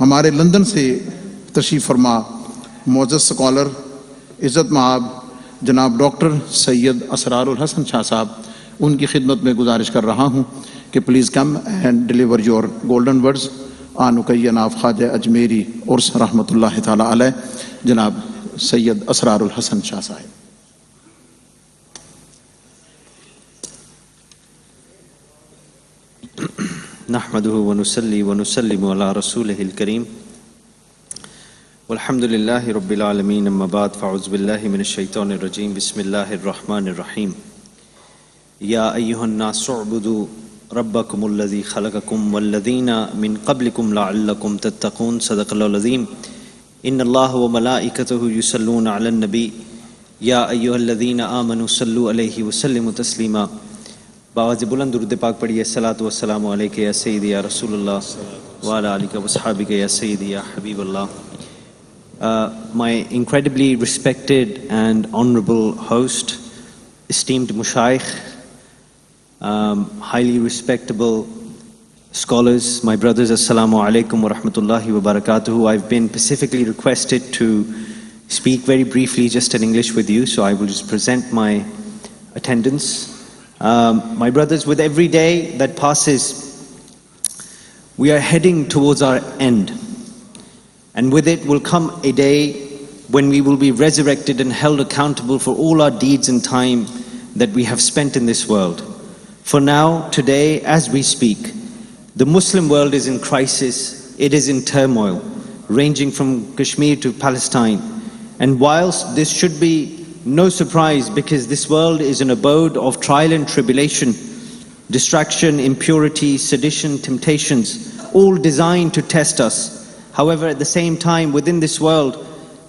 हमारे लंदन से तशरीफ़ फरमा मोअज़्ज़ज़ स्कॉलर इज़्ज़त महाब जनाब डॉक्टर सैयद असरारुल हसन शाह साहब, उनकी खिदमत में गुजारिश कर रहा हूँ कि please come and deliver your golden words आन उकय्यनाफ ख्वाजा अजमेरी उर्स रहमतुल्लाह ताला अलैह, जनाब सैयद असरारुल हसन शाह साहब। नहमदुहु व नुसल्ली व नुसल्लिमु अला रसूलिहिल करीम वल्हम्दुलिल्लाहि रब्बिल आलमीन, अम्मा बाद, फ़अऊज़ु बिल्लाहि मिनश शैतानिर रजीम, बिस्मिल्लाहिर रहमानिर रहीम। या अय्युहन नासु उअ्बुदू रब्बकुमुल्लज़ी खलक़कुम वल्लज़ीना मिन क़ब्लिकुम लअल्लकुम तत्तक़ून। सदक़ल्लाहुल अज़ीम। इन्नल्लाह व मलाइकतहु युसल्लूना अलन नबी या अय्युहल्लज़ीना आमनू सल्लु अलैहि व सल्लिमू तस्लीमा। बावाज़ बुलंद दुरूद पाक पढ़िए। अस्सलातु वस्सलामु अलैका या सय्यदी या रसूलुल्लाह व अला आलिका व अस्हाबिका या सय्यदी या Habibullah. My incredibly respected and honorable host, esteemed mushayikh, highly respectable scholars, my brothers, assalamu alaikum wa rahmatullahi wa barakatuhu. I've been specifically requested to speak very briefly just in English with you, so I will just present my attendance. My brothers, with every day that passes, we are heading towards our end. And with it will come a day when we will be resurrected and held accountable for all our deeds and time that we have spent in this world. For now, today, as we speak, the Muslim world is in crisis, it is in turmoil, ranging from Kashmir to Palestine. And whilst this should be no surprise, because this world is an abode of trial and tribulation, distraction, impurity, sedition, temptations, all designed to test us. However, at the same time, within this world,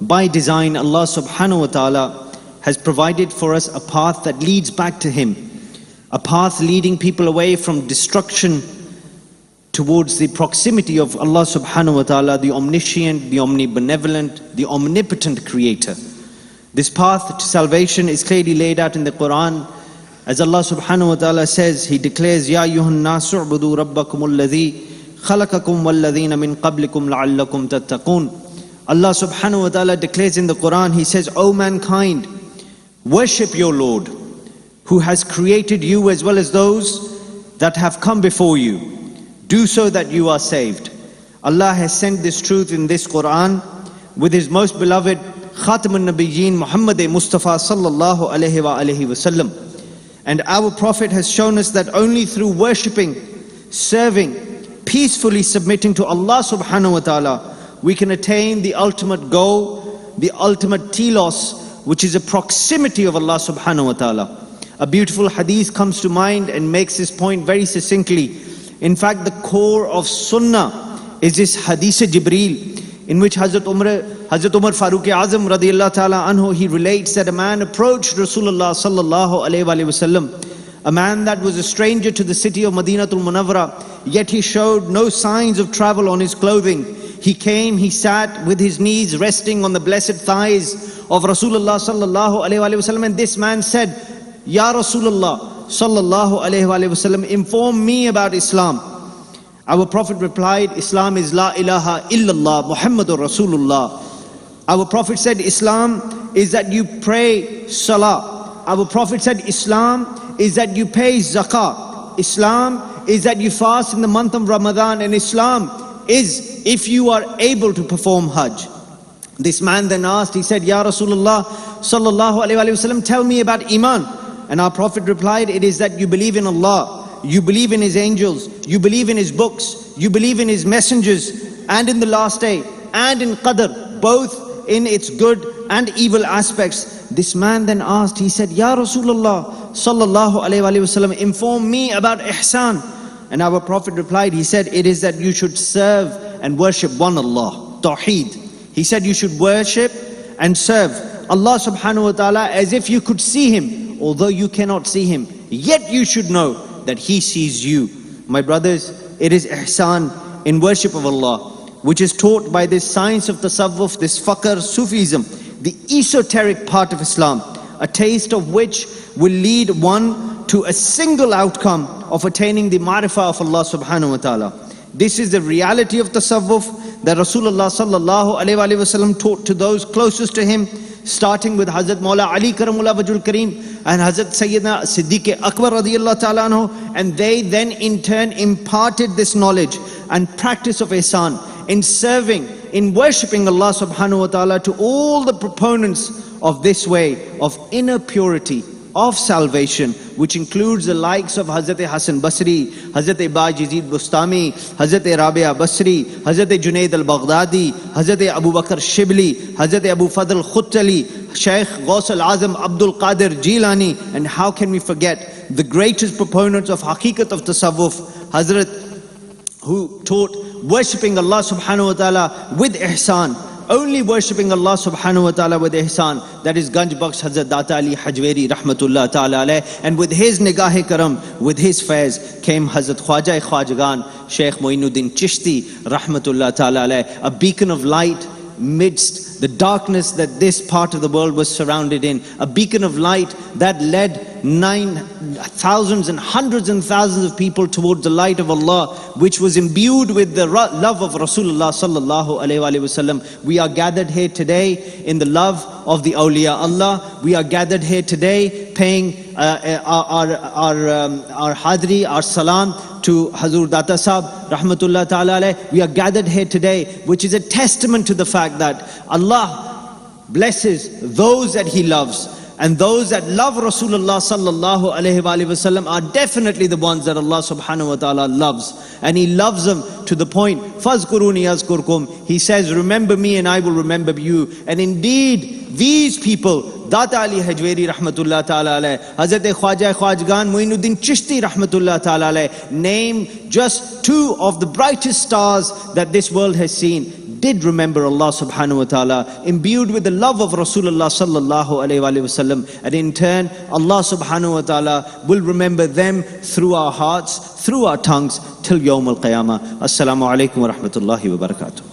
by design, Allah subhanahu wa ta'ala has provided for us a path that leads back to Him, a path leading people away from destruction towards the proximity of Allah subhanahu wa ta'ala, the omniscient, the omnibenevolent, the omnipotent creator. This path to salvation is clearly laid out in the Quran. As Allah subhanahu wa ta'ala says, He declares, Ya ayyuhan nasu u'budu rabbakumul ladhi خَلَقَكُمْ وَالَّذِينَ مِنْ قَبْلِكُمْ لَعَلَّكُمْ تَتَّقُونَ. Allah subhanahu wa ta'ala declares in the Quran, He says, O mankind, worship your Lord, who has created you as well as those that have come before you. Do so that you are saved. Allah has sent this truth in this Quran with His most beloved Khatamun Nabiyyin Muhammad Mustafa sallallahu alayhi wa alihi wa sallam. And our Prophet has shown us that only through worshipping, serving, peacefully submitting to Allah subhanahu wa ta'ala, we can attain the ultimate goal, the ultimate telos, which is a proximity of Allah subhanahu wa ta'ala. A beautiful hadith comes to mind and makes this point very succinctly. In fact, the core of sunnah is this hadith Jibreel, in which Hazrat Umar Farooq Azam radiyallahu ta'ala anhu, he relates that a man approached Rasulullah sallallahu alayhi wa sallam, a man that was a stranger to the city of Madinatul Munawwara, yet he showed no signs of travel on his clothing. He came, he sat with his knees resting on the blessed thighs of Rasulullah sallallahu alayhi wa sallam, and this man said, Ya Rasulullah sallallahu alayhi wa sallam, inform me about Islam. Our Prophet replied, Islam is La ilaha illallah Muhammadur Rasulullah. Our Prophet said, Islam is that you pray salah. Our Prophet said, Islam is that you pay zakah. Islam is that you fast in the month of Ramadan, and Islam is if you are able to perform Hajj. This man then asked, he said, Ya Rasulullah sallallahu alayhi wa sallam, tell me about Iman. And our Prophet replied, it is that you believe in Allah, you believe in His angels, you believe in His books, you believe in His messengers, and in the last day, and in Qadr, both in its good and evil aspects. This man then asked, he said, Ya Rasulullah sallallahu alayhi wa sallam, inform me about ihsan. And our Prophet replied, he said, it is that you should serve and worship one Allah, Tawheed. He said you should worship and serve Allah subhanahu wa ta'ala as if you could see Him, although you cannot see Him, yet you should know that He sees you. My brothers, it is ihsan in worship of Allah, which is taught by this science of Tassawuf, this Fakr, Sufism, the esoteric part of Islam, a taste of which will lead one to a single outcome of attaining the ma'rifah of Allah subhanahu wa ta'ala. This is the reality of Tassawuf. that Rasulullah sallallahu alaihi wasallam taught to those closest to him, starting with Hazrat Maula Ali Karamullah Wajhul Kareem and Hazrat Sayyidina Siddiq Akbar radiyallahu ta'ala anhu, and they then in turn imparted this knowledge and practice of ihsan in serving, in worshipping Allah subhanahu wa ta'ala to all the proponents of this way of inner purity, of salvation, which includes the likes of Hazrat Hassan Basri, Hazrat Ba Yazid Bustami, Hazrat Rabia Basri, Hazrat Junaid al-Baghdadi, Hazrat Abu Bakr Shibli, Hazrat Abu Fadl Khuttali, Shaykh Ghaus al-Azam Abdul Qadir Jilani, and how can we forget the greatest proponents of Haqiqat of Tassawuf, Hazrat, who taught worshipping Allah subhanahu wa ta'ala with ihsan, only worshipping Allah subhanahu wa ta'ala with ihsan. That is Ganj Bakhsh Hazrat Data Ali Hujweri rahmatullah ta'ala alayh. And with his nigah-e-karam, with his faiz, came Hazrat Khawaja Khwajagan Shaykh Moinuddin Chishti rahmatullah ta'ala alayh, a beacon of light midst the darkness that this part of the world was surrounded in, a beacon of light that led thousands and hundreds and thousands of people towards the light of Allah, which was imbued with the love of Rasulullah sallallahu alaihi wasallam. We are gathered here today in the love of the awliya Allah. We are gathered here today paying our hadri, our salam to Hazur Data Sahab rahmatullah ta'ala alayh. We are gathered here today, which is a testament to the fact that Allah blesses those that He loves. And those that love Rasulullah sallallahu alaihi wasallam are definitely the ones that Allah subhanahu wa ta'ala loves. And He loves them to the point, Fazkuruni azkurkum. He says, remember me and I will remember you. And indeed, these people, Data Ali Hujweri rahmatullah ta'ala alayh, Hazrat Khawaja Khwajagan Moinuddin Chishti rahmatullah ta'ala alayh, name just two of the brightest stars that this world has seen, did remember Allah subhanahu wa ta'ala, imbued with the love of Rasulullah sallallahu alayhi wa sallam. And in turn, Allah subhanahu wa ta'ala will remember them through our hearts, through our tongues, till Yawm al-Qiyamah. Assalamu alaikum wa rahmatullahi wa barakatuh.